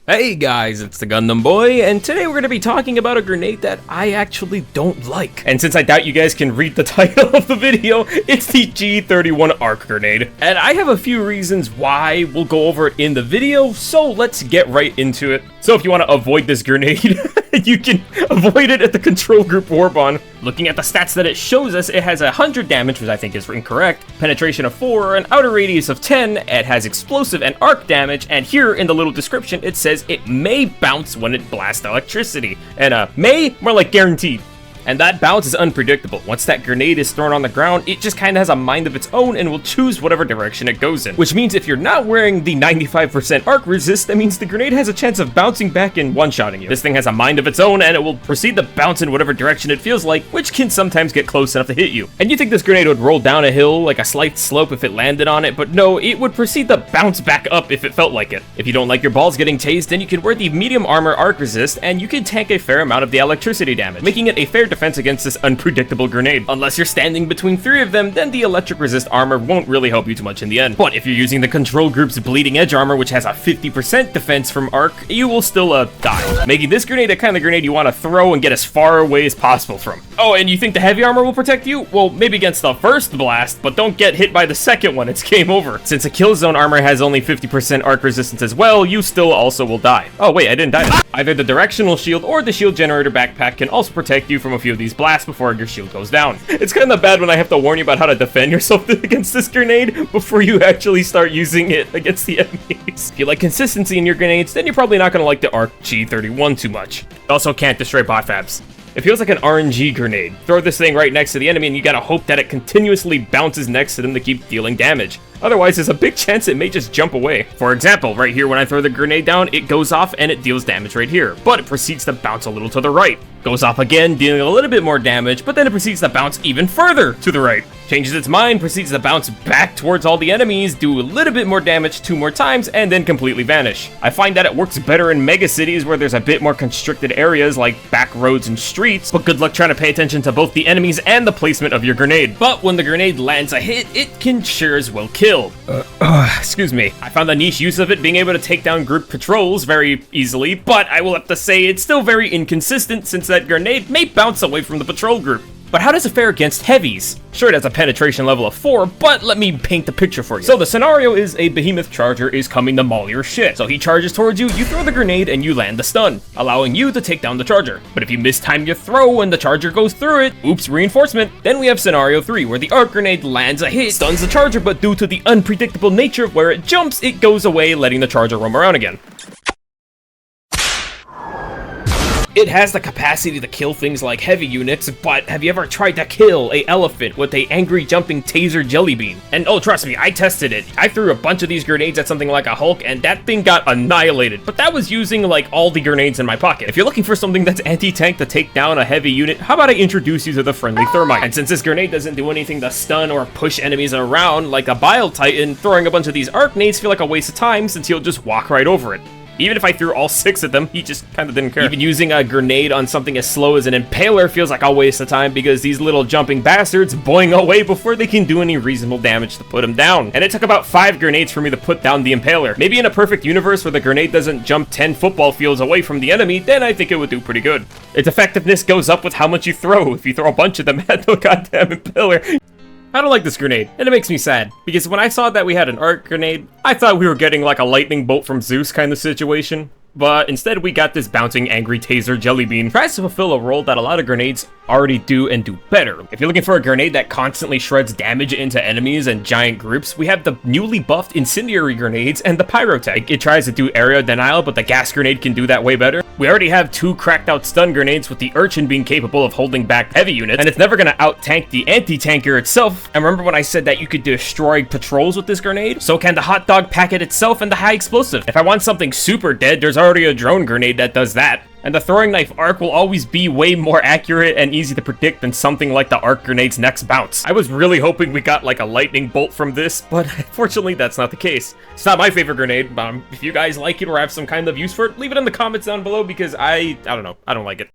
Hey guys, it's the Gundam Boy, and today we're going to be talking about a grenade that I actually don't like. And since I doubt you guys can read the title of the video, it's the G-31 arc grenade. And I have a few reasons why we'll go over it in the video, so let's get right into it. So if you want to avoid this grenade, you can avoid it at the control group warp on. Looking at the stats that it shows us, it has 100 damage, which I think is incorrect, penetration of 4, an outer radius of 10, it has explosive and arc damage, and here in the little description it says it may bounce when it blasts electricity. And may, more like guaranteed. And that bounce is unpredictable. Once that grenade is thrown on the ground, it just kind of has a mind of its own and will choose whatever direction it goes in. Which means if you're not wearing the 95% arc resist, that means the grenade has a chance of bouncing back and one-shotting you. This thing has a mind of its own and it will proceed to bounce in whatever direction it feels like, which can sometimes get close enough to hit you. And you think this grenade would roll down a hill like a slight slope if it landed on it, but no, it would proceed to bounce back up if it felt like it. If you don't like your balls getting tased, then you can wear the medium armor arc resist and you can tank a fair amount of the electricity damage, making it a fair defense against this unpredictable grenade. Unless you're standing between 3 of them, then the electric resist armor won't really help you too much in the end. But if you're using the control group's bleeding edge armor, which has a 50% defense from arc, you will still die, making this grenade a kind of grenade you want to throw and get as far away as possible from. Oh, and you think the heavy armor will protect you? Well, maybe against the first blast, but don't get hit by the second one, it's game over. Since a kill zone armor has only 50% arc resistance as well, you still also will die. Oh wait, I didn't die. Either the directional shield or the shield generator backpack can also protect you from a few of these blasts before your shield goes down. It's kind of bad when I have to warn you about how to defend yourself against this grenade before you actually start using it against the enemies. If you like consistency in your grenades, then you're probably not going to like the arc G-31 too much. You also can't destroy bot fabs. It feels like an RNG grenade. Throw this thing right next to the enemy and you gotta hope that it continuously bounces next to them to keep dealing damage. Otherwise, there's a big chance it may just jump away. For example, right here when I throw the grenade down, it goes off and it deals damage right here, but it proceeds to bounce a little to the right. Goes off again, dealing a little bit more damage, but then it proceeds to bounce even further to the right. Changes its mind, proceeds to bounce back towards all the enemies, do a little bit more damage 2 more times, and then completely vanish. I find that it works better in mega cities where there's a bit more constricted areas like back roads and streets, but good luck trying to pay attention to both the enemies and the placement of your grenade. But when the grenade lands a hit, it can sure as well kill. Excuse me. I found the niche use of it being able to take down group patrols very easily, but I will have to say it's still very inconsistent since that grenade may bounce away from the patrol group. But how does it fare against heavies? Sure, it has a penetration level of 4, but let me paint the picture for you. So the scenario is a behemoth charger is coming to maul your shit. So he charges towards you, you throw the grenade, and you land the stun, allowing you to take down the charger. But if you mistime your throw and the charger goes through it, oops, reinforcement. Then we have scenario 3, where the arc grenade lands a hit, stuns the charger, but due to the unpredictable nature of where it jumps, it goes away, letting the charger roam around again. It has the capacity to kill things like heavy units, but have you ever tried to kill an elephant with a angry jumping taser jelly bean? And oh, trust me, I tested it. I threw a bunch of these grenades at something like a Hulk, and that thing got annihilated. But that was using like all the grenades in my pocket. If you're looking for something that's anti-tank to take down a heavy unit, how about I introduce you to the friendly thermite? And since this grenade doesn't do anything to stun or push enemies around like a Bile Titan, throwing a bunch of these arc nades feel like a waste of time since he'll just walk right over it. Even if I threw all 6 of them, he just kind of didn't care. Even using a grenade on something as slow as an impaler feels like a waste of time because these little jumping bastards boing away before they can do any reasonable damage to put him down. And it took about 5 grenades for me to put down the impaler. Maybe in a perfect universe where the grenade doesn't jump 10 football fields away from the enemy, then I think it would do pretty good. Its effectiveness goes up with how much you throw. If you throw a bunch of them at the goddamn impaler, I don't like this grenade, and it makes me sad, because when I saw that we had an arc grenade, I thought we were getting like a lightning bolt from Zeus kind of situation. But instead we got this bouncing angry taser jelly bean. Tries to fulfill a role that a lot of grenades already do and do better. If you're looking for a grenade that constantly shreds damage into enemies and giant groups, we have the newly buffed incendiary grenades and the pyrotech. It tries to do area denial, but the gas grenade can do that way better. We already have 2 cracked out stun grenades with the urchin being capable of holding back heavy units, and it's never gonna out-tank the anti-tanker itself. And remember when I said that you could destroy patrols with this grenade? So can the hot dog packet itself and the high explosive. If I want something super dead, there's already a drone grenade that does that. And the throwing knife arc will always be way more accurate and easy to predict than something like the arc grenade's next bounce. I was really hoping we got like a lightning bolt from this, but unfortunately that's not the case. It's not my favorite grenade. If you guys like it or have some kind of use for it, leave it in the comments down below because I don't know, I don't like it.